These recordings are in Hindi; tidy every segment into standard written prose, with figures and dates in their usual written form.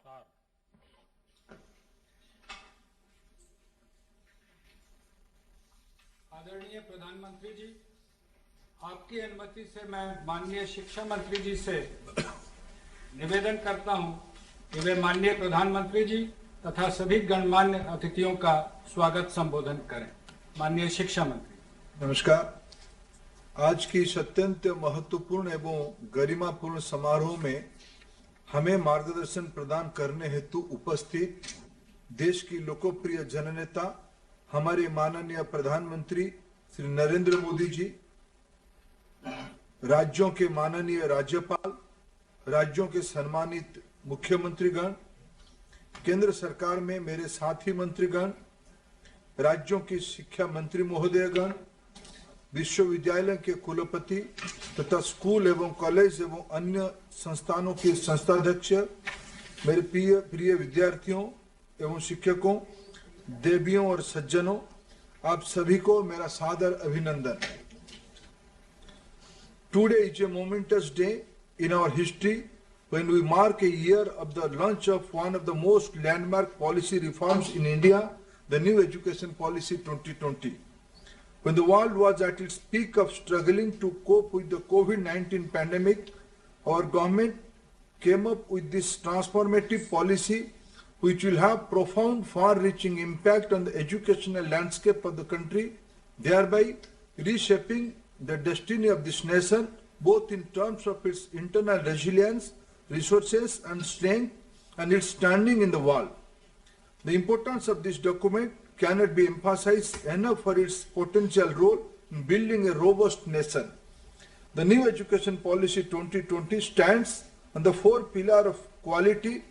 नमस्कार। आदरणीय प्रधानमंत्री जी, आपकी अनुमति से मैं माननीय शिक्षा मंत्री जी से निवेदन करता हूं कि वे माननीय प्रधानमंत्री जी तथा सभी गणमान्य अतिथियों का स्वागत संबोधन करें। माननीय शिक्षा मंत्री। नमस्कार। आज की इस अत्यंत महत्वपूर्ण एवं गरिमापूर्ण समारोह में हमें मार्गदर्शन प्रदान करने हेतु उपस्थित देश की लोकप्रिय जननेता हमारे माननीय प्रधानमंत्री श्री नरेंद्र मोदी जी, राज्यों के माननीय राज्यपाल, राज्यों के सम्मानित मुख्यमंत्रीगण, केंद्र सरकार में मेरे साथी मंत्रीगण, राज्यों की शिक्षा मंत्री महोदयगण, विश्वविद्यालय के कुलपति तथा स्कूल एवं कॉलेज एवं अन्य संस्थानों के संस्थाध्यक्ष, मेरे प्रिय विद्यार्थियों एवं शिक्षकों, देवियों और सज्जनों, आप सभी को मेरा सादर अभिनंदन। Today is a momentous day in our history when we mark a year of the launch of one of the most landmark policy reforms in India, the New Education Policy 2020. When the world was at its peak of struggling to cope with the COVID-19 pandemic, our government came up with this transformative policy which will have profound, far-reaching impact on the educational landscape of the country, thereby reshaping the destiny of this nation, both in terms of its internal resilience, resources and strength, and its standing in the world. The importance of this document cannot be emphasized enough for its potential role in building a robust nation. The New Education Policy 2020 stands on the four pillars of quality,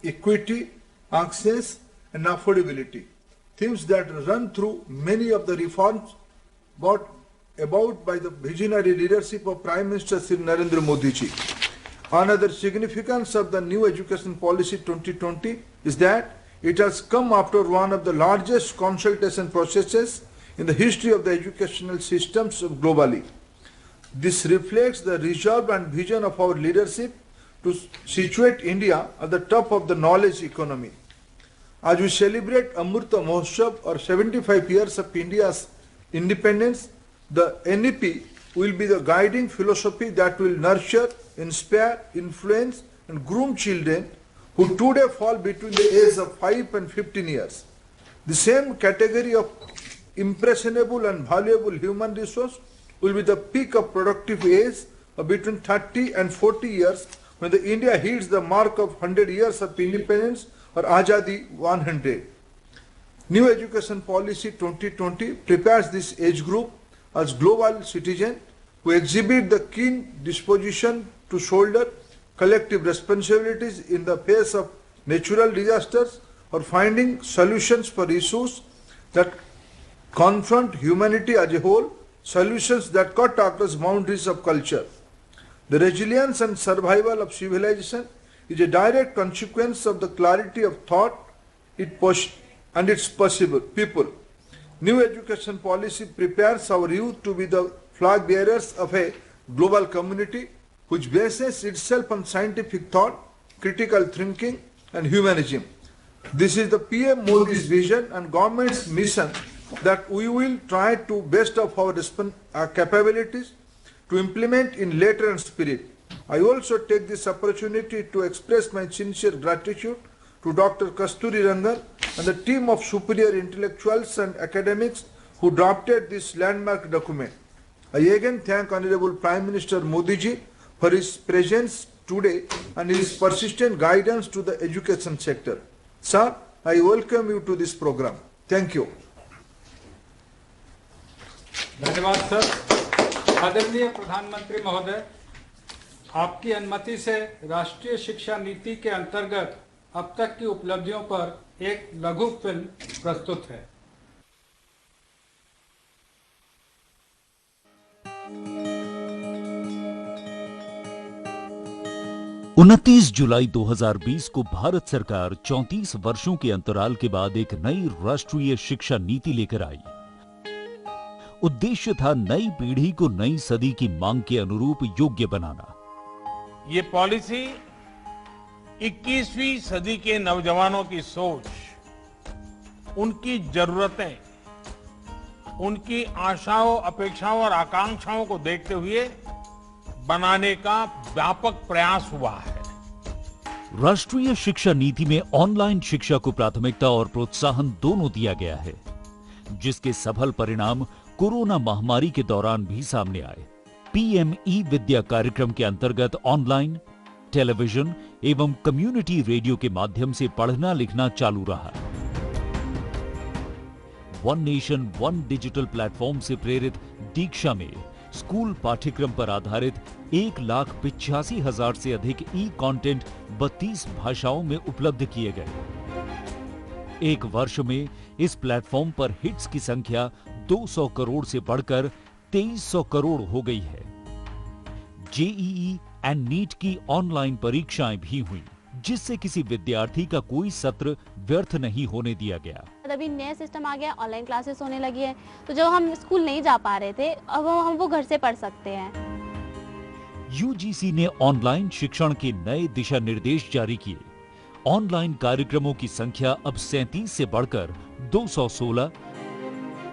equity, access and affordability, themes that run through many of the reforms brought about by the visionary leadership of Prime Minister Shri Narendra Modi ji. Another significance of the New Education Policy 2020 is that it has come after one of the largest consultation processes in the history of the educational systems globally. This reflects the resolve and vision of our leadership to situate India at the top of the knowledge economy. As we celebrate Amrita Mahotsav, or 75 years of India's independence, the NEP will be the guiding philosophy that will nurture, inspire, influence and groom children who today fall between the age of 5 and 15 years. The same category of impressionable and valuable human resource will be the peak of productive age of between 30 and 40 years when the India hits the mark of 100 years of independence, or Azadi 100. New Education Policy 2020 prepares this age group as global citizens who exhibit the keen disposition to shoulder collective responsibilities in the face of natural disasters or finding solutions for issues that confront humanity as a whole, solutions that cut across boundaries of culture. The resilience and survival of civilization is a direct consequence of the clarity of thought and its possible people. New Education Policy prepares our youth to be the flag bearers of a global community which bases itself on scientific thought, critical thinking and humanism. This is the PM Modi's vision and government's mission that we will try to best of our capabilities to implement in letter and spirit. I also take this opportunity to express my sincere gratitude to Dr. Kasturi Rangan and the team of superior intellectuals and academics who drafted this landmark document. I again thank Honorable Prime Minister Modi ji for his presence today and his persistent guidance to the education sector. Sir, I welcome you to this program. Thank you. धन्यवाद सर। आदरणीय प्रधानमंत्री महोदय, आपकी अनुमति से राष्ट्रीय शिक्षा नीति के अंतर्गत अब तक की उपलब्धियों पर एक लघु फिल्म प्रस्तुत है। 29 जुलाई 2020 को भारत सरकार 34 वर्षों के अंतराल के बाद एक नई राष्ट्रीय शिक्षा नीति लेकर आई। उद्देश्य था नई पीढ़ी को नई सदी की मांग के अनुरूप योग्य बनाना। ये पॉलिसी 21वीं सदी के नौजवानों की सोच, उनकी जरूरतें, उनकी आशाओं, अपेक्षाओं और आकांक्षाओं को देखते हुए बनाने का व्यापक प्रयास हुआ है। राष्ट्रीय शिक्षा नीति में ऑनलाइन शिक्षा को प्राथमिकता और प्रोत्साहन दोनों दिया गया है, जिसके सफल परिणाम कोरोना महामारी के दौरान भी सामने आए। पीएम ई विद्या कार्यक्रम के अंतर्गत ऑनलाइन, टेलीविजन एवं कम्युनिटी रेडियो के माध्यम से पढ़ना लिखना चालू रहा। One nation one digital platform से प्रेरित दीक्षा में स्कूल पाठ्यक्रम पर आधारित 1,85,000 से अधिक ई कंटेंट 32 भाषाओं में उपलब्ध किए गए। एक वर्ष में इस प्लेटफॉर्म पर हिट्स की संख्या 200 करोड़ से बढ़कर 2300 करोड़ हो गई है। जेईई एंड नीट की ऑनलाइन परीक्षाएं भी हुई, जिससे किसी विद्यार्थी का कोई सत्र व्यर्थ नहीं होने दिया गया। अभी नया सिस्टम आ गया, ऑनलाइन क्लासेस होने लगी है, तो जो हम स्कूल नहीं जा पा रहे थे, अब हम वो घर से पढ़ सकते हैं। यूजीसी ने ऑनलाइन शिक्षण के नए दिशा निर्देश जारी किए। ऑनलाइन कार्यक्रमों की संख्या अब 37 से बढ़कर 216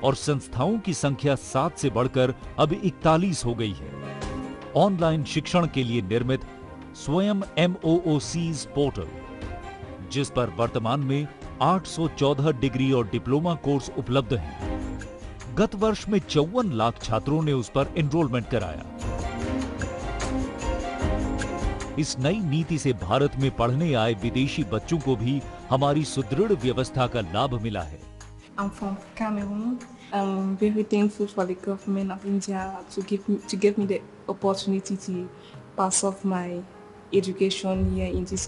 और संस्थाओं की संख्या 7 से बढ़कर अब 41 हो गई है। ऑनलाइन शिक्षण के लिए निर्मित स्वयं MOOCs पोर्टल, जिस पर वर्तमान में 814 डिग्री और डिप्लोमा कोर्स उपलब्ध हैं। गत वर्ष में 54 लाख छात्रों ने उस पर एनरोलमेंट कराया। इस नई नीति से भारत में पढ़ने आए विदेशी बच्चों को भी हमारी सुदृढ़ व्यवस्था का लाभ मिला है। I'm from Cameroon. I'm very thankful for the government of India to give me the opportunity to pass off my education here in this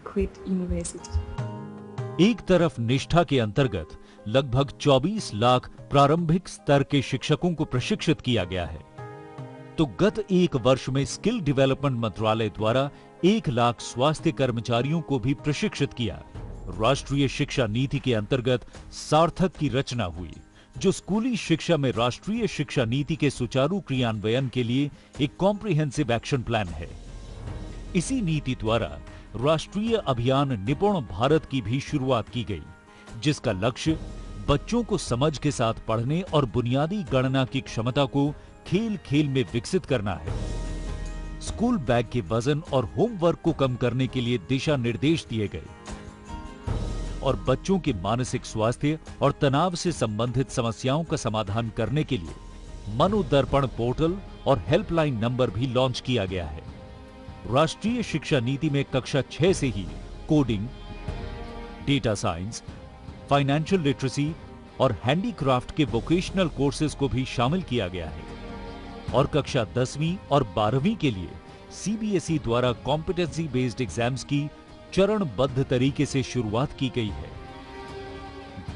great university. एक तरफ निष्ठा के अंतर्गत लगभग 24 लाख प्रारंभिक स्तर के शिक्षकों को प्रशिक्षित किया गया है, तो गत एक वर्ष में स्किल डेवलपमेंट मंत्रालय द्वारा 1 लाख स्वास्थ्य कर्मचारियों को भी प्रशिक्षित किया। राष्ट्रीय शिक्षा नीति के अंतर्गत सार्थक की रचना हुई, जो स्कूली शिक्षा में राष्ट्रीय शिक्षा नीति के सुचारू क्रियान्वयन के लिए एक कॉम्प्रिहेंसिव एक्शन प्लान है। इसी नीति द्वारा राष्ट्रीय अभियान निपुण भारत की भी शुरुआत की गई, जिसका लक्ष्य बच्चों को समझ के साथ पढ़ने और बुनियादी गणना की क्षमता को खेल खेल में विकसित करना है। स्कूल बैग के वजन और होमवर्क को कम करने के लिए दिशा निर्देश दिए गए और बच्चों के मानसिक स्वास्थ्य और तनाव से संबंधित समस्याओं का समाधान करने के लिए मनोदर्पण पोर्टल और हेल्पलाइन नंबर भी लॉन्च किया गया है। राष्ट्रीय शिक्षा नीति में कक्षा 6 से ही coding, data science, financial literacy और हैंडीक्राफ्ट के वोकेशनल कोर्सेज को भी शामिल किया गया है और कक्षा 10वीं और 12वीं के लिए सीबीएसई द्वारा कॉम्पिटेंसी बेस्ड एग्जाम्स की चरणबद्ध तरीके से शुरुआत की गई है।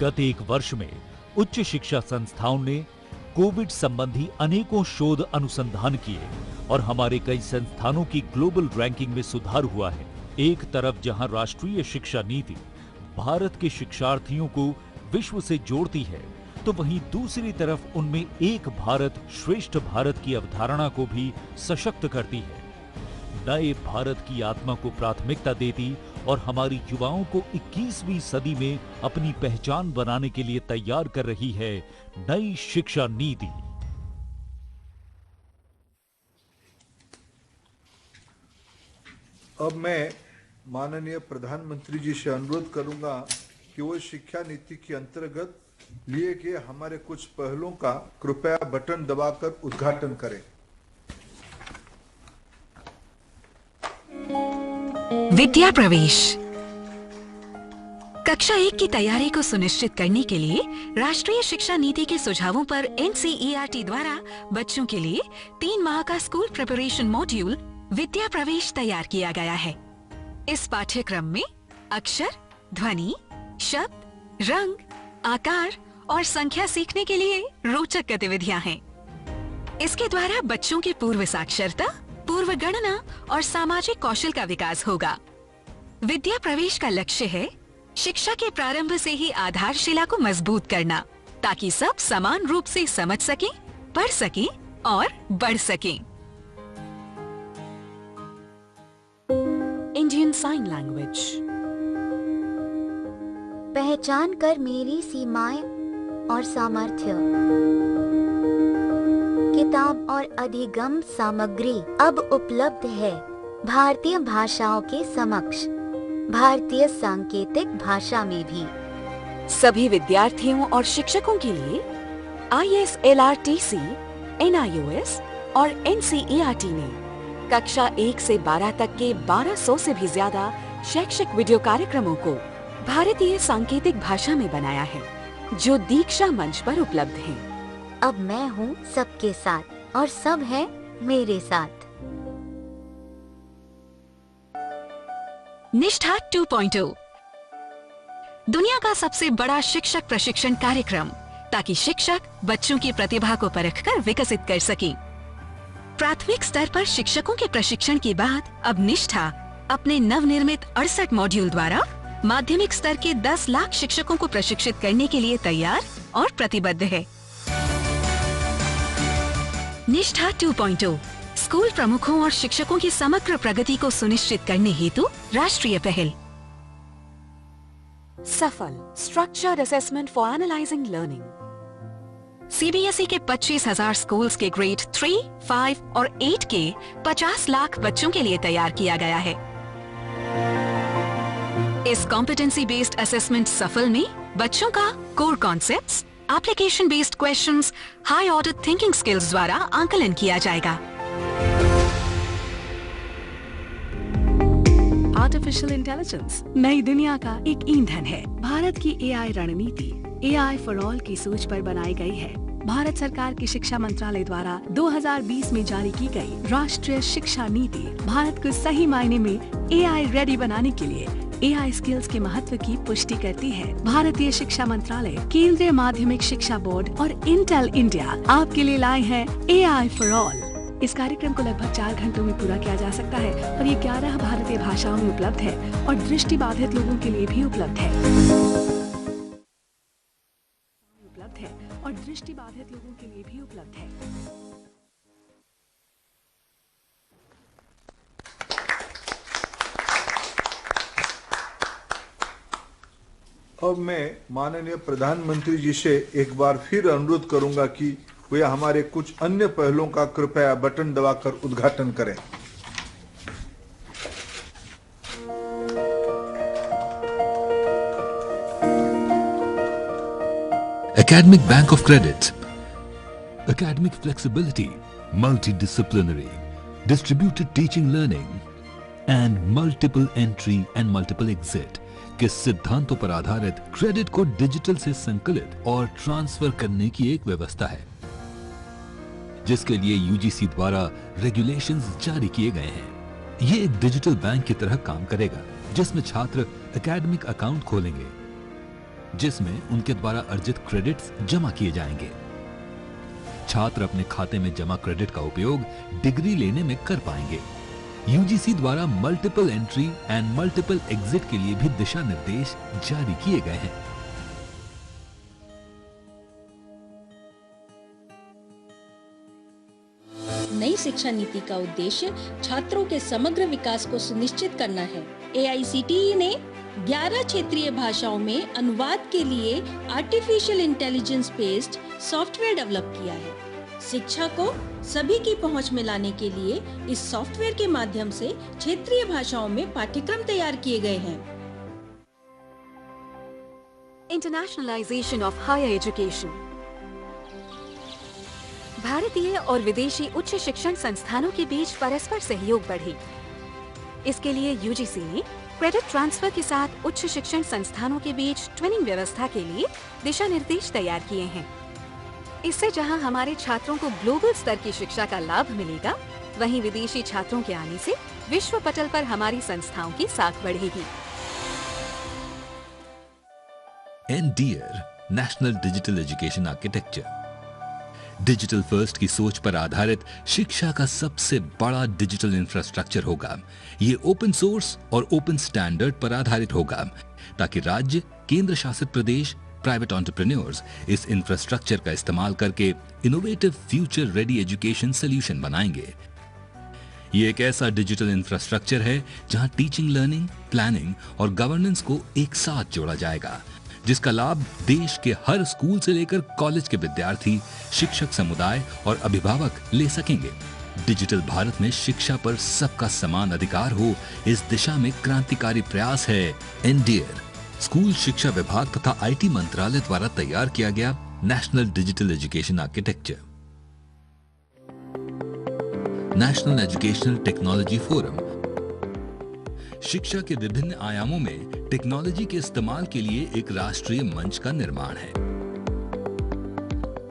गत एक वर्ष में उच्च शिक्षा संस्थाओं ने कोविड संबंधी अनेकों शोध अनुसंधान किए और हमारे कई संस्थानों की ग्लोबल रैंकिंग में सुधार हुआ है। एक तरफ जहां राष्ट्रीय शिक्षा नीति भारत के शिक्षार्थियों को विश्व से जोड़ती है, तो वहीं दूसरी तरफ उनमें एक भारत श्रेष्ठ भारत की अवधारणा को भी सशक्त करती है, नए भारत की आत्मा को प्राथमिकता देती और हमारी युवाओं को 21वीं सदी में अपनी पहचान बनाने के लिए तैयार कर रही है नई शिक्षा नीति। अब मैं माननीय प्रधानमंत्री जी से अनुरोध करूंगा कि वो शिक्षा नीति के अंतर्गत लिए गए हमारे कुछ पहलों का कृपया बटन दबाकर उद्घाटन करें। विद्या प्रवेश। कक्षा 1 की तैयारी को सुनिश्चित करने के लिए राष्ट्रीय शिक्षा नीति के सुझावों पर NCERT द्वारा बच्चों के लिए 3 माह का स्कूल प्रिपरेशन मॉड्यूल विद्या प्रवेश तैयार किया गया है। इस पाठ्यक्रम में अक्षर, ध्वनि, शब्द, रंग, आकार और संख्या सीखने के लिए रोचक गतिविधियां हैं। इसके द्वारा बच्चों की पूर्व साक्षरता, पूर्व गणना और सामाजिक कौशल का विकास होगा। विद्या प्रवेश का लक्ष्य है शिक्षा के प्रारंभ से ही आधारशिला को मजबूत करना, ताकि सब समान रूप से समझ सकें, पढ़ सकें और बढ़ सकें। Indian sign language. पहचान कर मेरी सीमाएं और सामर्थ्य। किताब और अधिगम सामग्री अब उपलब्ध है भारतीय भाषाओं के समक्ष, भारतीय सांकेतिक भाषा में भी। सभी विद्यार्थियों और शिक्षकों के लिए ISLRTC, NIOS और NCERT ने कक्षा 1 से 12 तक के 1200 से भी ज्यादा शैक्षिक वीडियो कार्यक्रमों को भारतीय सांकेतिक भाषा में बनाया है, जो दीक्षा मंच पर उपलब्ध हैं। अब मैं हूँ सबके साथ और सब है मेरे साथ। निष्ठा 2.0 दुनिया का सबसे बड़ा शिक्षक प्रशिक्षण कार्यक्रम, ताकि शिक्षक बच्चों की प्रतिभा को परखकर विकसित कर सके। प्राथमिक स्तर पर शिक्षकों के प्रशिक्षण के बाद अब निष्ठा अपने नवनिर्मित 68 मॉड्यूल द्वारा माध्यमिक स्तर के 10 लाख शिक्षकों को प्रशिक्षित करने के लिए तैयार और प्रतिबद्ध है। निष्ठा 2.0 स्कूल प्रमुखों और शिक्षकों की समग्र प्रगति को सुनिश्चित करने हेतु राष्ट्रीय पहल। सफल structured assessment for analysing learning. CBSE के 25,000 स्कूल्स के ग्रेड 3, 5 और 8 के 50 लाख बच्चों के लिए तैयार किया गया है। इस कॉम्पिटेंसी बेस्ड असेसमेंट सफल में बच्चों का core concepts, application based questions, high order thinking skills द्वारा आंकलन किया जाएगा। आर्टिफिशियल इंटेलिजेंस नई दुनिया का एक ईंधन है। भारत की AI रणनीति AI फॉर ऑल की सोच पर बनाई गई है। भारत सरकार की शिक्षा मंत्रालय द्वारा 2020 में जारी की गई राष्ट्रीय शिक्षा नीति भारत को सही मायने में AI रेडी बनाने के लिए AI स्किल्स के महत्व की पुष्टि करती है। भारतीय शिक्षा मंत्रालय, केंद्रीय माध्यमिक शिक्षा बोर्ड और इंटेल इंडिया आपके लिए लाए हैं AI फॉर ऑल। इस कार्यक्रम को लगभग 4 घंटों में पूरा किया जा सकता है और ये 11 भारतीय भाषाओं में उपलब्ध है और दृष्टिबाधित लोगों के लिए भी उपलब्ध है। और दृष्टिबाधित लोगों के लिए भी उपलब्ध है। अब मैं माननीय प्रधानमंत्री जी से एक बार फिर अनुरोध करूंगा कि वे हमारे कुछ अन्य पहलों का कृपया बटन दबाकर उद्घाटन करें। Academic Bank of Credit, academic flexibility, multidisciplinary, distributed teaching learning and multiple entry and multiple exit के सिद्धांतों पर आधारित क्रेडिट को डिजिटल से संकलित और ट्रांसफर करने की एक व्यवस्था है, जिसके लिए UGC द्वारा रेगुलेशंस जारी किए गए हैं। ये एक डिजिटल बैंक की तरह काम करेगा, जिसमें छात्र एकेडमिक अकाउंट खोलेंगे, जिसमें उनके द्वारा अर्जित क्रेडिट्स जमा किए जाएंगे। छात्र अपने खाते में जमा क्रेडिट का उपयोग डिग्री लेने में कर पाएंगे। UGC द्वारा multiple entry and multiple exit के लिए भी दिशा निर्देश जारी किए गए हैं। नई शिक्षा नीति का उद्देश्य छात्रों के समग्र विकास को सुनिश्चित करना है। AICTE ने 11 क्षेत्रीय भाषाओं में अनुवाद के लिए artificial intelligence based software develop किया है। शिक्षा को सभी की पहुंच में लाने के लिए इस सॉफ्टवेयर के माध्यम से क्षेत्रीय भाषाओं में पाठ्यक्रम तैयार किए गए हैं। Internationalization of higher education. भारतीय और विदेशी उच्च शिक्षण संस्थानों के बीच परस्पर सहयोग बढ़े। इसके लिए UGC ने क्रेडिट ट्रांसफर के साथ उच्च शिक्षण संस्थानों के बीच ट्विनिंग व्यवस्था के लिए दिशा निर्देश तैयार किए हैं। इससे जहां हमारे छात्रों को ग्लोबल स्तर की शिक्षा का लाभ मिलेगा, वहीं विदेशी छात्रों के आने से विश्व पटल पर हमारी संस्थाओं की साख बढ़ेगी। NDEAR national digital education architecture digital first की सोच पर आधारित शिक्षा का सबसे बड़ा डिजिटल इंफ्रास्ट्रक्चर होगा। ये ओपन सोर्स और ओपन स्टैंडर्ड पर आधारित होगा, ताकि राज्य, केंद्र शासित प्रदेश, प्राइवेट एंटरप्रेन्योर्स इस इंफ्रास्ट्रक्चर का इस्तेमाल करके innovative future ready education solution बनाएंगे। ये एक ऐसा डिजिटल इंफ्रास्ट्रक्चर है जहां टीचिंग, लर्निंग, प्लानिंग और गवर्नेंस को एक साथ जोड़ा जाएगा, जिसका लाभ देश के हर स्कूल से लेकर कॉलेज के विद्यार्थी, शिक्षक समुदाय और अभिभावक ले सकेंगे। डिजिटल भारत में शिक्षा पर सबका समान अधिकार हो, इस दिशा में क्रांतिकारी प्रयास है एनडीएर, स्कूल शिक्षा विभाग तथा आईटी मंत्रालय द्वारा तैयार किया गया national digital education architecture. National educational technology forum शिक्षा के विभिन्न आयामों में टेक्नोलॉजी के इस्तेमाल के लिए एक राष्ट्रीय मंच का निर्माण है।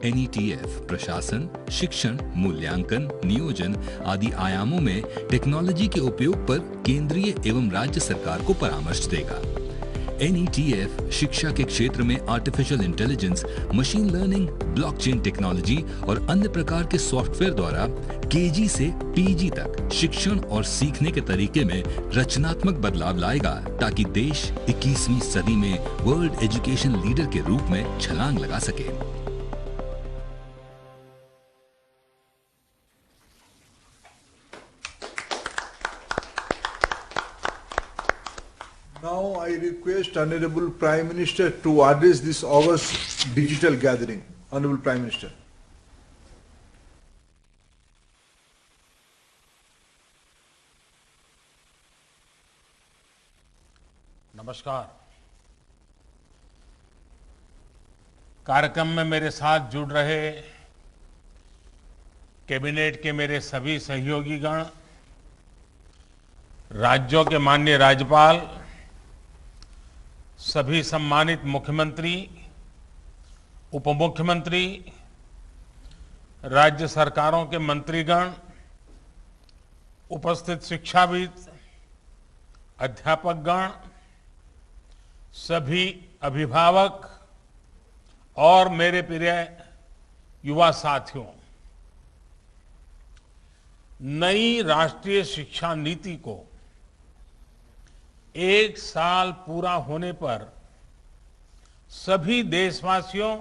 एनईटीएफ प्रशासन, शिक्षण, मूल्यांकन, नियोजन आदि आयामों में टेक्नोलॉजी के उपयोग पर केंद्रीय एवं राज्य सरकार को परामर्श देगा। एनईटीएफ शिक्षा के क्षेत्र में artificial intelligence, machine learning, blockchain technology और अन्य प्रकार के सॉफ्टवेयर द्वारा केजी से पीजी तक शिक्षण और सीखने के तरीके में रचनात्मक बदलाव लाएगा, ताकि देश 21वीं सदी में वर्ल्ड एजुकेशन लीडर के रूप में छलांग लगा सके। Now I request Honorable Prime Minister to address this August digital gathering. Honorable Prime Minister. नमस्कार। कार्यक्रम में मेरे साथ जुड़ रहे कैबिनेट के मेरे सभी सहयोगीगण, राज्यों के माननीय राज्यपाल, सभी सम्मानित मुख्यमंत्री, उप मुख्यमंत्री, राज्य सरकारों के मंत्रीगण, उपस्थित शिक्षाविद, अध्यापकगण, सभी अभिभावक और मेरे प्रिय युवा साथियों, नई राष्ट्रीय शिक्षा नीति को 1 साल पूरा होने पर सभी देशवासियों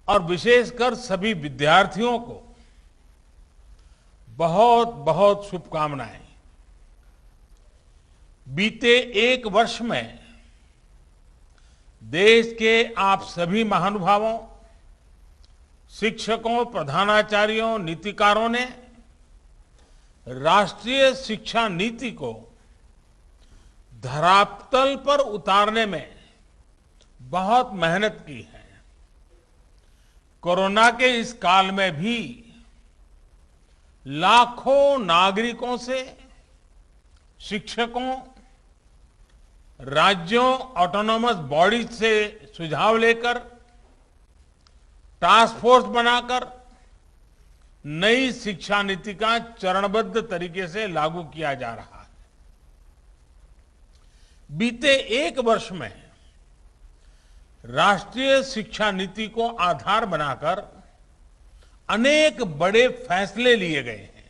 और विशेषकर सभी विद्यार्थियों को बहुत बहुत शुभकामनाएं। बीते 1 वर्ष में देश के आप सभी महानुभावों, शिक्षकों, प्रधानाचार्यों, नीतिकारों ने राष्ट्रीय शिक्षा नीति को धरातल पर उतारने में बहुत मेहनत की है। कोरोना के इस काल में भी लाखों नागरिकों से, शिक्षकों, राज्यों, ऑटोनोमस बॉडीज से सुझाव लेकर टास्क फोर्स बनाकर नई शिक्षा नीति का चरणबद्ध तरीके से लागू किया जा रहा है। बीते 1 वर्ष में राष्ट्रीय शिक्षा नीति को आधार बनाकर अनेक बड़े फैसले लिए गए हैं।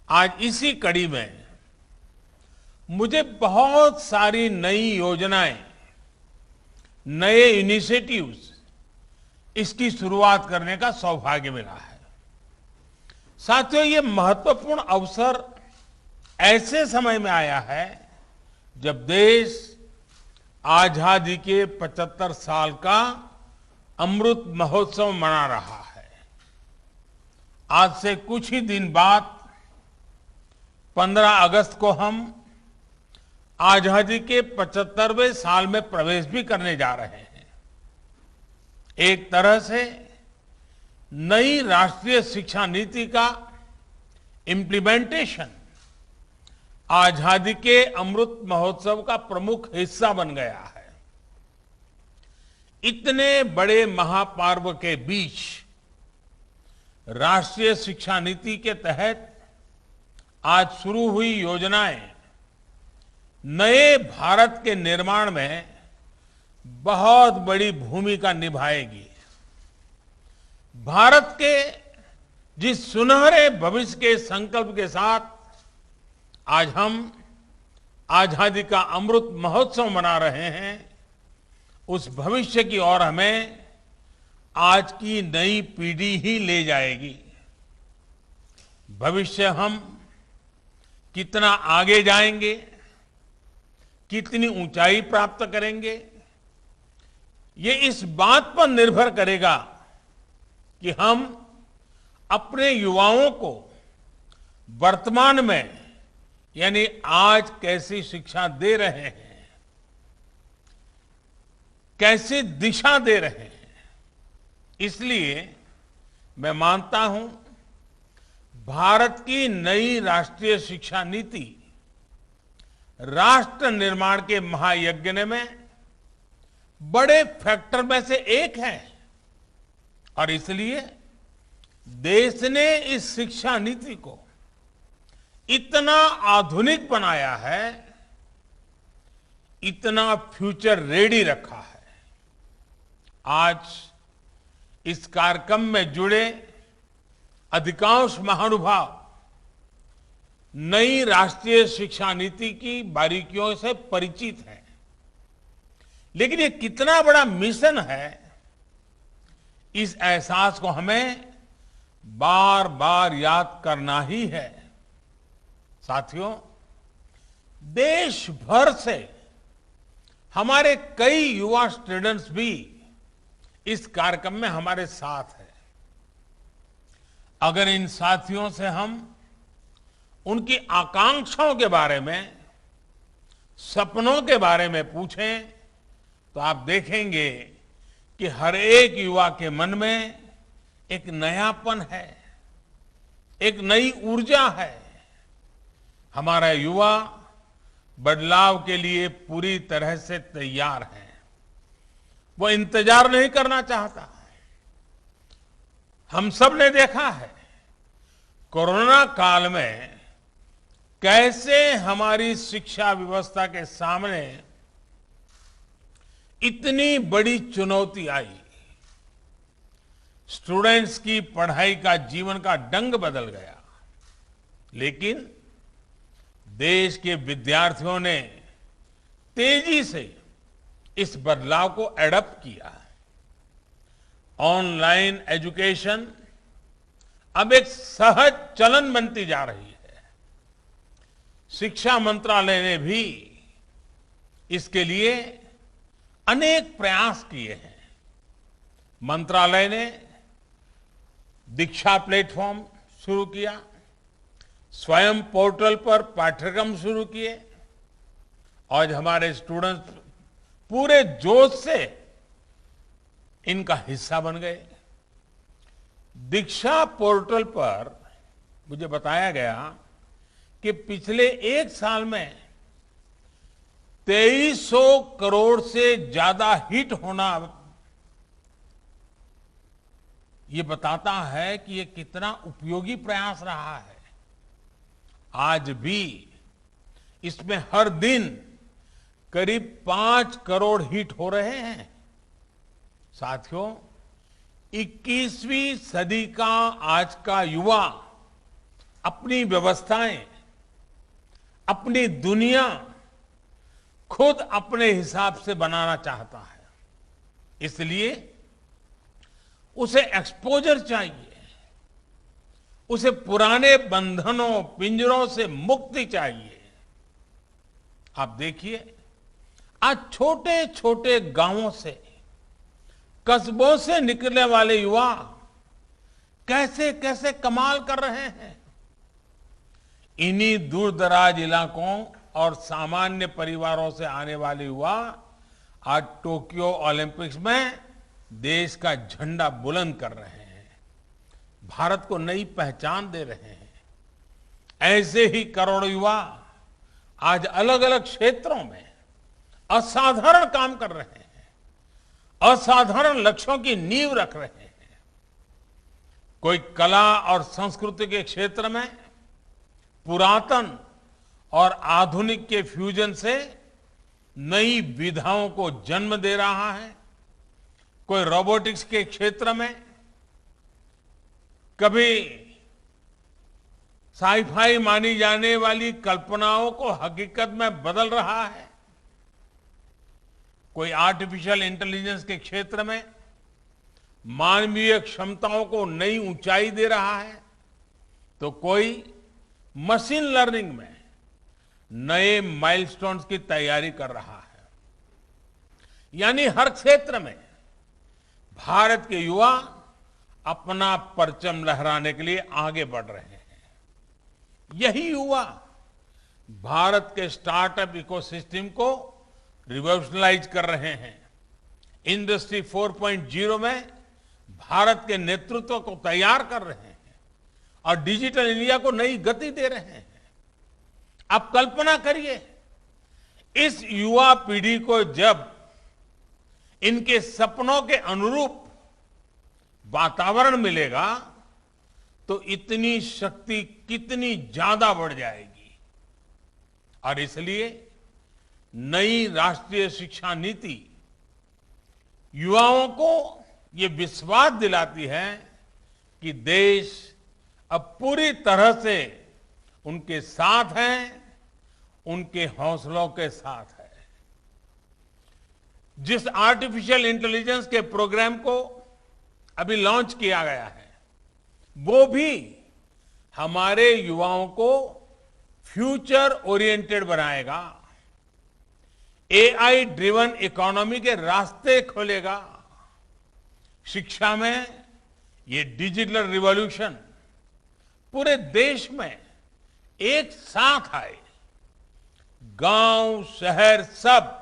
आज इसी कड़ी में मुझे बहुत सारी नई योजनाएं, नए इनिशिएटिव्स, इसकी शुरुआत करने का सौभाग्य मिला है। साथियों, ये महत्वपूर्ण अवसर ऐसे समय में आया है जब देश आजादी के 75 साल का अमृत महोत्सव मना रहा है। आज से कुछ ही दिन बाद 15 अगस्त को हम आजादी के 75वें साल में प्रवेश भी करने जा रहे हैं। एक तरह से नई राष्ट्रीय शिक्षा नीति का इम्प्लीमेंटेशन आजादी के अमृत महोत्सव का प्रमुख हिस्सा बन गया है। इतने बड़े महापर्व के बीच राष्ट्रीय शिक्षा नीति के तहत आज शुरू हुई योजनाएं नए भारत के निर्माण में बहुत बड़ी भूमिका निभाएगी। भारत के जिस सुनहरे भविष्य के संकल्प के साथ आज हम आजादी का अमृत महोत्सव मना रहे हैं, उस भविष्य की ओर हमें आज की नई पीढ़ी ही ले जाएगी। भविष्य हम कितना आगे जाएंगे, कितनी ऊंचाई प्राप्त करेंगे, ये इस बात पर निर्भर करेगा कि हम अपने युवाओं को वर्तमान में यानी आज कैसी शिक्षा दे रहे हैं, कैसी दिशा दे रहे हैं। इसलिए मैं मानता हूं भारत की नई राष्ट्रीय शिक्षा नीति राष्ट्र निर्माण के महायज्ञ में बड़े फैक्टर में से एक है और इसलिए देश ने इस शिक्षा नीति को इतना आधुनिक बनाया है, इतना फ्यूचर रेडी रखा है। आज इस कार्यक्रम में जुड़े अधिकांश महानुभाव नई राष्ट्रीय शिक्षा नीति की बारीकियों से परिचित हैं, लेकिन ये कितना बड़ा मिशन है, इस एहसास को हमें बार बार याद करना ही है। साथियों, देश भर से हमारे कई युवा स्टूडेंट्स भी इस कार्यक्रम में हमारे साथ हैं। अगर इन साथियों से हम उनकी आकांक्षाओं के बारे में, सपनों के बारे में पूछें तो आप देखेंगे कि हर एक युवा के मन में एक नयापन है, एक नई ऊर्जा है। हमारा युवा बदलाव के लिए पूरी तरह से तैयार है, वो इंतजार नहीं करना चाहता। हम सब ने देखा है कोरोना काल में कैसे हमारी शिक्षा व्यवस्था के सामने इतनी बड़ी चुनौती आई। स्टूडेंट्स की पढ़ाई का जीवन का ढंग बदल गया, लेकिन देश के विद्यार्थियों ने तेजी से इस बदलाव को एडॉप्ट किया। ऑनलाइन एजुकेशन अब एक सहज चलन बनती जा रही है। शिक्षा मंत्रालय ने भी इसके लिए अनेक प्रयास किए हैं। मंत्रालय ने दीक्षा प्लेटफॉर्म शुरू किया, स्वयं पोर्टल पर पाठ्यक्रम शुरू किए और हमारे स्टूडेंट्स पूरे जोश से इनका हिस्सा बन गए। दीक्षा पोर्टल पर मुझे बताया गया कि पिछले एक साल में 2300 करोड़ से ज्यादा हिट होना ये बताता है कि ये कितना उपयोगी प्रयास रहा है। आज भी इसमें हर दिन करीब 5 करोड़ हिट हो रहे हैं। साथियों, 21वीं सदी का आज का युवा अपनी व्यवस्थाएं, अपनी दुनिया खुद अपने हिसाब से बनाना चाहता है। इसलिए उसे एक्सपोजर चाहिए, उसे पुराने बंधनों, पिंजरों से मुक्ति चाहिए। आप देखिए, आज छोटे छोटे गांवों से, कस्बों से निकलने वाले युवा कैसे कैसे कमाल कर रहे हैं। इन्हीं दूर दराज इलाकों और सामान्य परिवारों से आने वाले युवा आज टोक्यो ओलंपिक्स में देश का झंडा बुलंद कर रहे हैं, भारत को नई पहचान दे रहे हैं। ऐसे ही करोड़ों युवा आज अलग अलग क्षेत्रों में असाधारण काम कर रहे हैं, असाधारण लक्ष्यों की नींव रख रहे हैं। कोई कला और संस्कृति के क्षेत्र में पुरातन और आधुनिक के फ्यूजन से नई विधाओं को जन्म दे रहा है। कोई रोबोटिक्स के क्षेत्र में कभी साईफाई मानी जाने वाली कल्पनाओं को हकीकत में बदल रहा है। कोई आर्टिफिशियल इंटेलिजेंस के क्षेत्र में मानवीय क्षमताओं को नई ऊंचाई दे रहा है। तो कोई मशीन लर्निंग में नए माइलस्टोन्स की तैयारी कर रहा है। यानी हर क्षेत्र में भारत के युवा अपना परचम लहराने के लिए आगे बढ़ रहे हैं। यही युवा भारत के स्टार्टअप इकोसिस्टम को रिवॉल्यूशनलाइज कर रहे हैं। इंडस्ट्री 4.0 में भारत के नेतृत्व को तैयार कर रहे हैं और डिजिटल इंडिया को नई गति दे रहे हैं। आप कल्पना करिए, इस युवा पीढ़ी को जब इनके सपनों के अनुरूप वातावरण मिलेगा तो इतनी शक्ति कितनी ज्यादा बढ़ जाएगी। और इसलिए नई राष्ट्रीय शिक्षा नीति युवाओं को ये विश्वास दिलाती है कि देश अब पूरी तरह से उनके साथ है, उनके हौसलों के साथ है। जिस आर्टिफिशियल इंटेलिजेंस के प्रोग्राम को अभी लॉन्च किया गया है, वो भी हमारे युवाओं को फ्यूचर ओरिएंटेड बनाएगा, एआई ड्रिवन इकोनॉमी के रास्ते खोलेगा। शिक्षा में ये डिजिटल रिवॉल्यूशन पूरे देश में एक साथ आए, गांव शहर सब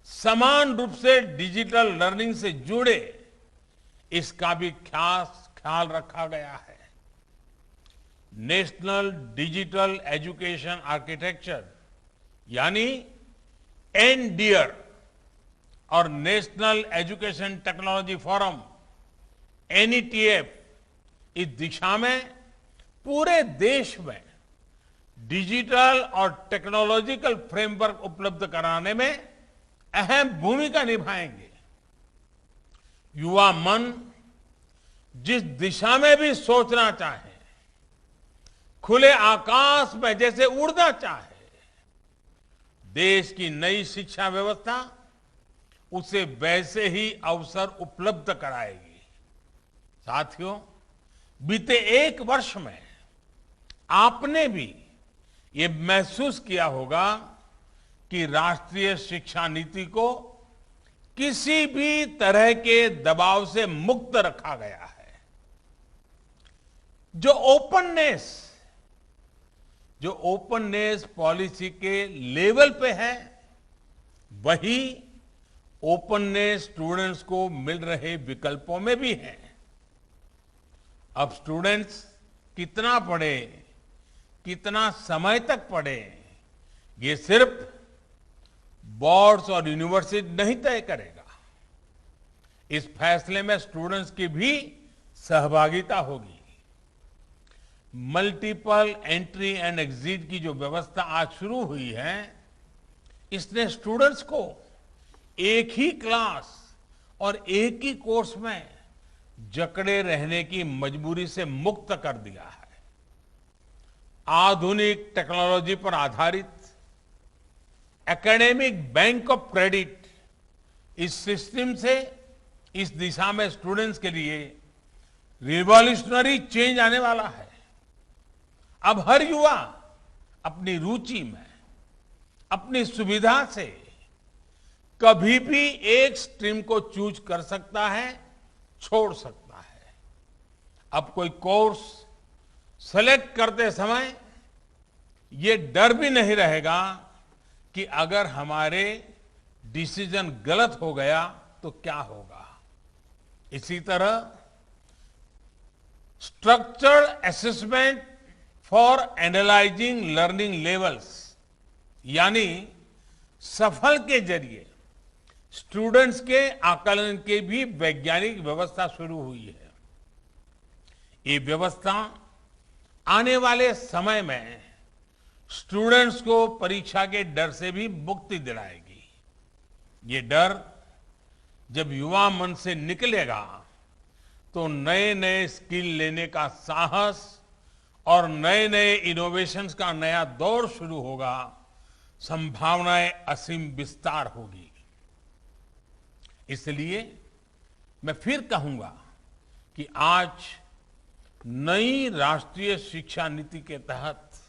समान रूप से डिजिटल लर्निंग से जुड़े, इसका भी ख्याल रखा गया है। नेशनल डिजिटल एजुकेशन आर्किटेक्चर यानी एनडीआर और national education technology forum NETF इस दिशा में पूरे देश में डिजिटल और टेक्नोलॉजिकल फ्रेमवर्क उपलब्ध कराने में अहम भूमिका निभाएंगे। युवा मन जिस दिशा में भी सोचना चाहे, खुले आकाश में जैसे उड़ना चाहे, देश की नई शिक्षा व्यवस्था उसे वैसे ही अवसर उपलब्ध कराएगी। साथियों, बीते एक वर्ष में आपने भी ये महसूस किया होगा कि राष्ट्रीय शिक्षा नीति को किसी भी तरह के दबाव से मुक्त रखा गया है। जो ओपननेस पॉलिसी के लेवल पे है, वही ओपननेस स्टूडेंट्स को मिल रहे विकल्पों में भी है। अब स्टूडेंट्स कितना पढ़े, कितना समय तक पढ़े, ये सिर्फ बोर्ड्स और यूनिवर्सिटी नहीं तय करेगा। इस फैसले में स्टूडेंट्स की भी सहभागिता होगी। मल्टीपल एंट्री एंड एग्जिट की जो व्यवस्था आज शुरू हुई है, इसने स्टूडेंट्स को एक ही क्लास और एक ही कोर्स में जकड़े रहने की मजबूरी से मुक्त कर दिया है। आधुनिक टेक्नोलॉजी पर आधारित एकेडमिक बैंक ऑफ क्रेडिट, इस सिस्टम से इस दिशा में स्टूडेंट्स के लिए रिवॉल्यूशनरी चेंज आने वाला है। अब हर युवा अपनी रुचि में, अपनी सुविधा से कभी भी एक स्ट्रीम को चूज कर सकता है, छोड़ सकता है। अब कोई कोर्स सेलेक्ट करते समय ये डर भी नहीं रहेगा कि अगर हमारे डिसीजन गलत हो गया तो क्या होगा। इसी तरह structured assessment for analysing learning levels यानी सफल के जरिए स्टूडेंट्स के आकलन की भी वैज्ञानिक व्यवस्था शुरू हुई है। ये व्यवस्था आने वाले समय में स्टूडेंट्स को परीक्षा के डर से भी मुक्ति दिलाएगी। ये डर जब युवा मन से निकलेगा तो नए नए स्किल लेने का साहस और नए नए इनोवेशंस का नया दौर शुरू होगा, संभावनाएं असीम विस्तार होगी। इसलिए मैं फिर कहूंगा कि आज नई राष्ट्रीय शिक्षा नीति के तहत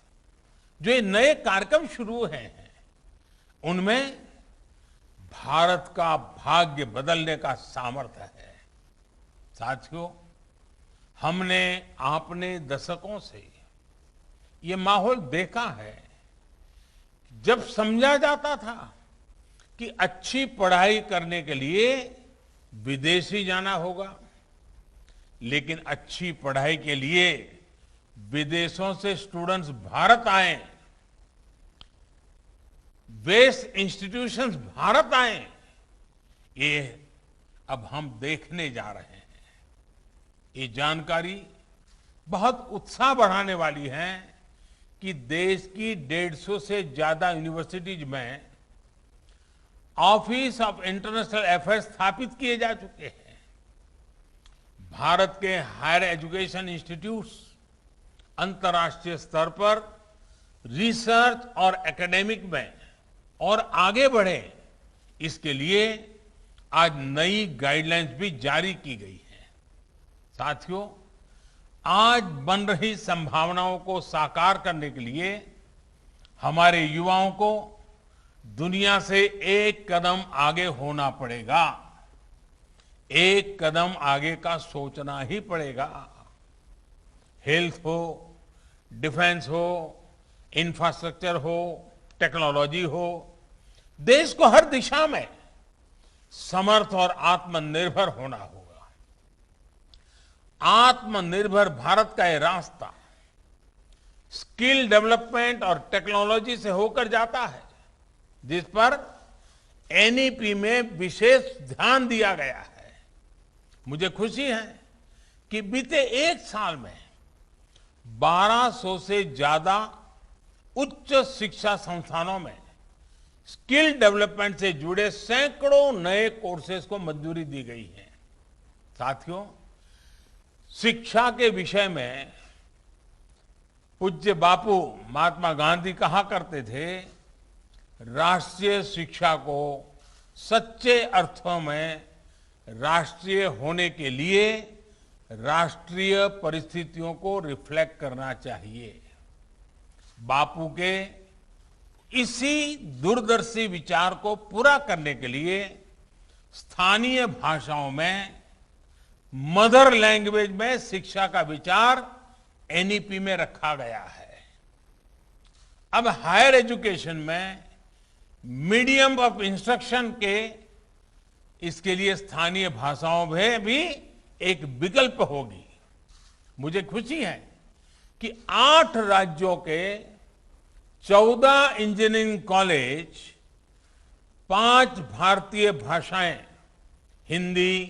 जो ये नए कार्यक्रम शुरू हुए हैं उनमें भारत का भाग्य बदलने का सामर्थ्य है। साथियों, हमने आपने दशकों से ये माहौल देखा है। जब समझा जाता था कि अच्छी पढ़ाई करने के लिए विदेश ही जाना होगा, लेकिन अच्छी पढ़ाई के लिए विदेशों से स्टूडेंट्स भारत आए, बेस्ट इंस्टीट्यूशंस भारत आए, ये अब हम देखने जा रहे हैं। ये जानकारी बहुत उत्साह बढ़ाने वाली है कि देश की 150 से ज्यादा यूनिवर्सिटीज में ऑफिस ऑफ इंटरनेशनल अफेयर्स स्थापित किए जा चुके हैं। भारत के हायर एजुकेशन इंस्टीट्यूट्स अंतर्राष्ट्रीय स्तर पर रिसर्च और एकेडमिक में और आगे बढ़े, इसके लिए आज नई गाइडलाइंस भी जारी की गई है। साथियों, आज बन रही संभावनाओं को साकार करने के लिए हमारे युवाओं को दुनिया से एक कदम आगे होना पड़ेगा। एक कदम आगे का सोचना ही पड़ेगा। हेल्थ हो, डिफेंस हो, इंफ्रास्ट्रक्चर हो, टेक्नोलॉजी हो, देश को हर दिशा में समर्थ और आत्मनिर्भर होना होगा। आत्मनिर्भर भारत का ये रास्ता स्किल डेवलपमेंट और टेक्नोलॉजी से होकर जाता है, जिस पर एनईपी में विशेष ध्यान दिया गया है। मुझे खुशी है कि बीते एक साल में 1200 से ज्यादा उच्च शिक्षा संस्थानों में स्किल डेवलपमेंट से जुड़े सैकड़ों नए कोर्सेज को मंजूरी दी गई है। साथियों, शिक्षा के विषय में पूज्य बापू महात्मा गांधी कहा करते थे, राष्ट्रीय शिक्षा को सच्चे अर्थों में राष्ट्रीय होने के लिए राष्ट्रीय परिस्थितियों को रिफ्लेक्ट करना चाहिए। बापू के इसी दूरदर्शी विचार को पूरा करने के लिए स्थानीय भाषाओं में मदर लैंग्वेज में शिक्षा का विचार एनईपी में रखा गया है। अब हायर एजुकेशन में मीडियम ऑफ इंस्ट्रक्शन के इसके लिए स्थानीय भाषाओं में भी एक विकल्प होगी। मुझे खुशी है कि 8 राज्यों के 14 इंजीनियरिंग कॉलेज 5 भारतीय भाषाएं हिंदी,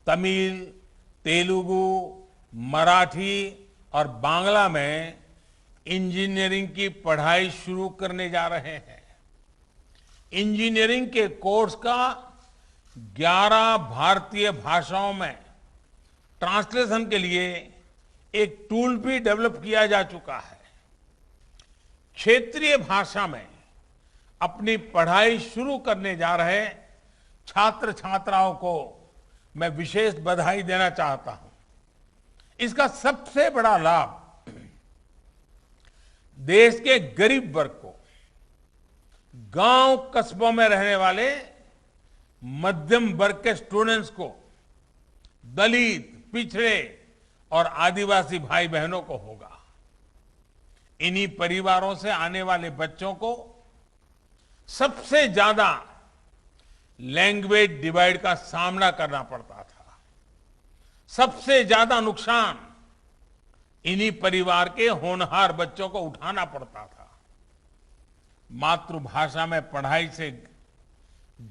तमिल, तेलुगु, मराठी और बांग्ला में इंजीनियरिंग की पढ़ाई शुरू करने जा रहे हैं। इंजीनियरिंग के कोर्स का 11 भारतीय भाषाओं में ट्रांसलेशन के लिए एक टूल भी डेवलप किया जा चुका है। क्षेत्रीय भाषा में अपनी पढ़ाई शुरू करने जा रहे छात्र छात्राओं को मैं विशेष बधाई देना चाहता हूं। इसका सबसे बड़ा लाभ देश के गरीब वर्ग को, गांव कस्बों में रहने वाले मध्यम वर्ग के स्टूडेंट्स को, दलित, पिछड़े और आदिवासी भाई बहनों को होगा। इन्हीं परिवारों से आने वाले बच्चों को सबसे ज्यादा लैंग्वेज डिवाइड का सामना करना पड़ता था। सबसे ज्यादा नुकसान इन्हीं परिवार के होनहार बच्चों को उठाना पड़ता था। मातृभाषा में पढ़ाई से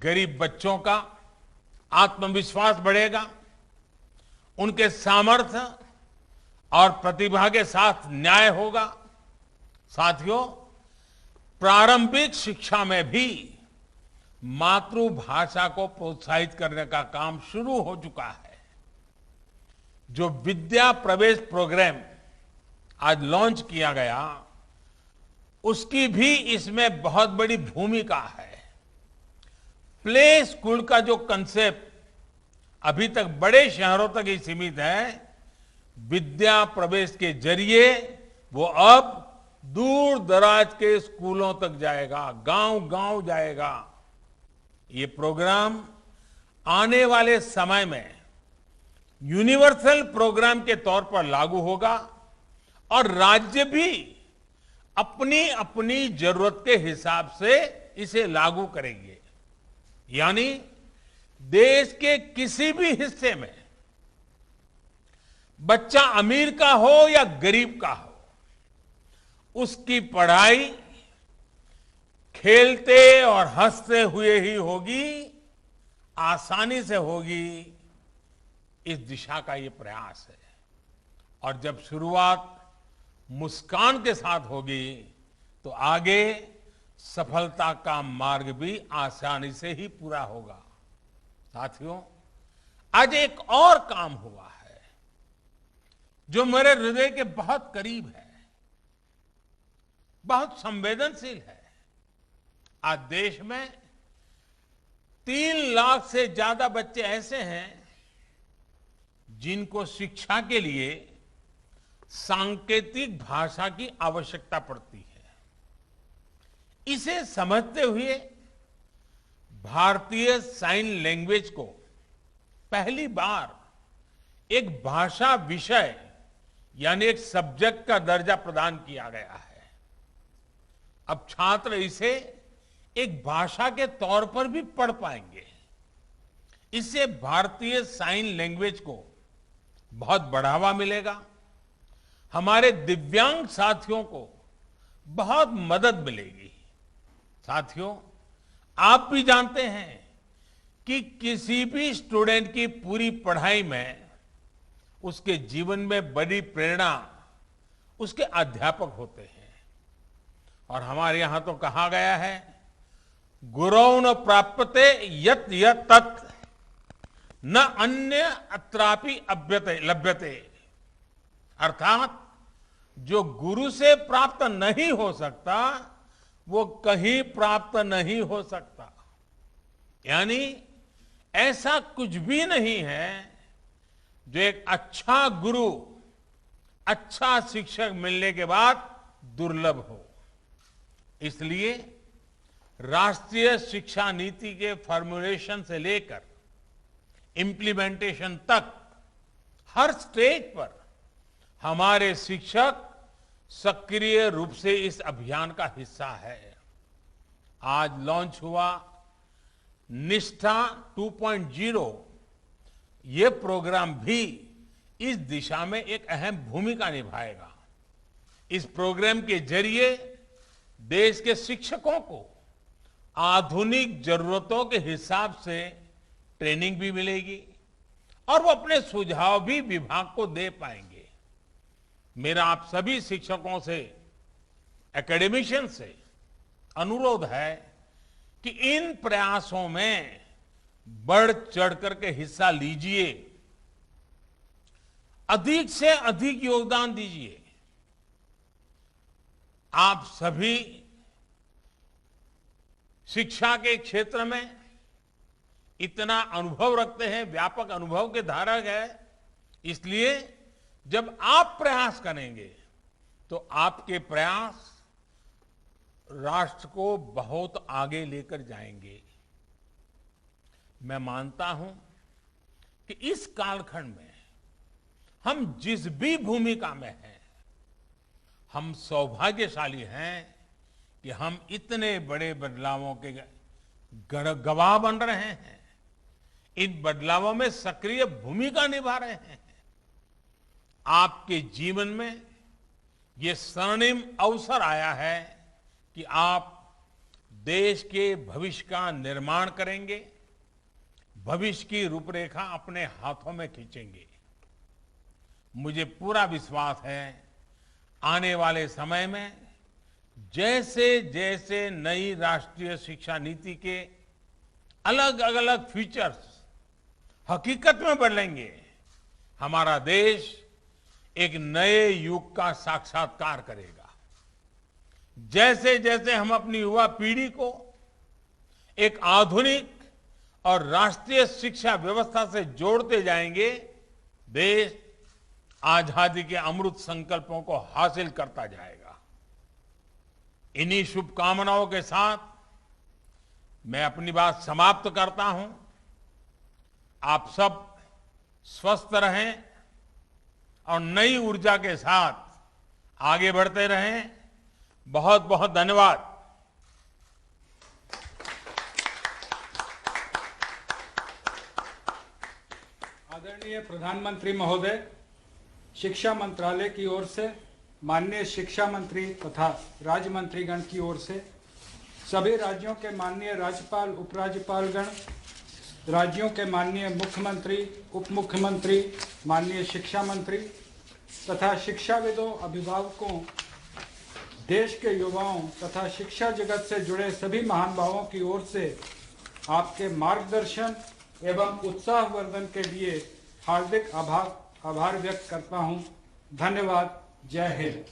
गरीब बच्चों का आत्मविश्वास बढ़ेगा, उनके सामर्थ्य और प्रतिभा के साथ न्याय होगा। साथियों, प्रारंभिक शिक्षा में भी मातृभाषा को प्रोत्साहित करने का काम शुरू हो चुका है। जो विद्या प्रवेश प्रोग्राम आज लॉन्च किया गया, उसकी भी इसमें बहुत बड़ी भूमिका है। प्ले स्कूल का जो कंसेप्ट अभी तक बड़े शहरों तक ही सीमित है, विद्या प्रवेश के जरिए वो अब दूर दराज के स्कूलों तक जाएगा, गांव-गांव जाएगा। ये प्रोग्राम आने वाले समय में यूनिवर्सल प्रोग्राम के तौर पर लागू होगा और राज्य भी अपनी अपनी जरूरत के हिसाब से इसे लागू करेंगे। यानी देश के किसी भी हिस्से में बच्चा अमीर का हो या गरीब का हो, उसकी पढ़ाई खेलते और हंसते हुए ही होगी, आसानी से होगी। इस दिशा का ये प्रयास है और जब शुरुआत मुस्कान के साथ होगी तो आगे सफलता का मार्ग भी आसानी से ही पूरा होगा। साथियों, आज एक और काम हुआ है जो मेरे हृदय के बहुत करीब है, बहुत संवेदनशील है। आज देश में 3 लाख से ज्यादा बच्चे ऐसे हैं जिनको शिक्षा के लिए सांकेतिक भाषा की आवश्यकता पड़ती है। इसे समझते हुए भारतीय साइन लैंग्वेज को पहली बार एक भाषा विषय यानी एक सब्जेक्ट का दर्जा प्रदान किया गया है। अब छात्र इसे एक भाषा के तौर पर भी पढ़ पाएंगे। इससे भारतीय साइन लैंग्वेज को बहुत बढ़ावा मिलेगा, हमारे दिव्यांग साथियों को बहुत मदद मिलेगी। साथियों, आप भी जानते हैं कि किसी भी स्टूडेंट की पूरी पढ़ाई में उसके जीवन में बड़ी प्रेरणा उसके अध्यापक होते हैं। और हमारे यहां तो कहा गया है, गुरौ न प्राप्यते यत् यत् तत् न अन्य अत्रापि अभ्यते लभ्यते। अर्थात जो गुरु से प्राप्त नहीं हो सकता वो कहीं प्राप्त नहीं हो सकता। यानी ऐसा कुछ भी नहीं है जो एक अच्छा गुरु, अच्छा शिक्षक मिलने के बाद दुर्लभ हो। इसलिए राष्ट्रीय शिक्षा नीति के फॉर्मुलेशन से लेकर इंप्लीमेंटेशन तक हर स्टेज पर हमारे शिक्षक सक्रिय रूप से इस अभियान का हिस्सा है। आज लॉन्च हुआ निष्ठा 2.0, ये प्रोग्राम भी इस दिशा में एक अहम भूमिका निभाएगा। इस प्रोग्राम के जरिए देश के शिक्षकों को आधुनिक जरूरतों के हिसाब से ट्रेनिंग भी मिलेगी और वो अपने सुझाव भी विभाग को दे पाएंगे। मेरा आप सभी शिक्षकों से, एकेडमिशियन से अनुरोध है कि इन प्रयासों में बढ़ चढ़ करके हिस्सा लीजिए, अधिक से अधिक योगदान दीजिए। आप सभी शिक्षा के क्षेत्र में इतना अनुभव रखते हैं, व्यापक अनुभव के धारक है, इसलिए जब आप प्रयास करेंगे तो आपके प्रयास राष्ट्र को बहुत आगे लेकर जाएंगे। मैं मानता हूं कि इस कालखंड में हम जिस भी भूमिका में हैं, हम सौभाग्यशाली हैं कि हम इतने बड़े बदलावों के गवाह बन रहे हैं, इन बदलावों में सक्रिय भूमिका निभा रहे हैं। आपके जीवन में ये स्वर्णिम अवसर आया है कि आप देश के भविष्य का निर्माण करेंगे, भविष्य की रूपरेखा अपने हाथों में खींचेंगे। मुझे पूरा विश्वास है आने वाले समय में जैसे जैसे नई राष्ट्रीय शिक्षा नीति के अलग अलग फीचर्स हकीकत में बदलेंगे, हमारा देश एक नए युग का साक्षात्कार करेगा। जैसे जैसे हम अपनी युवा पीढ़ी को एक आधुनिक और राष्ट्रीय शिक्षा व्यवस्था से जोड़ते जाएंगे, देश आजादी के अमृत संकल्पों को हासिल करता जाएगा। इन्हीं शुभकामनाओं के साथ मैं अपनी बात समाप्त करता हूं। आप सब स्वस्थ रहें और नई ऊर्जा के साथ आगे बढ़ते रहें। बहुत बहुत धन्यवाद। आदरणीय प्रधानमंत्री महोदय, शिक्षा मंत्रालय की ओर से, माननीय शिक्षा मंत्री तथा राज्य मंत्रीगण की ओर से, सभी राज्यों के माननीय राज्यपाल, उपराज्यपालगण, राज्यों के माननीय मुख्यमंत्री, उप मुख्यमंत्री, माननीय शिक्षा मंत्री तथा शिक्षाविदों, अभिभावकों, देश के युवाओं तथा शिक्षा जगत से जुड़े सभी महानुभावों की ओर से आपके मार्गदर्शन एवं उत्साहवर्धन के लिए हार्दिक आभार व्यक्त करता हूं। धन्यवाद। जय हिंद।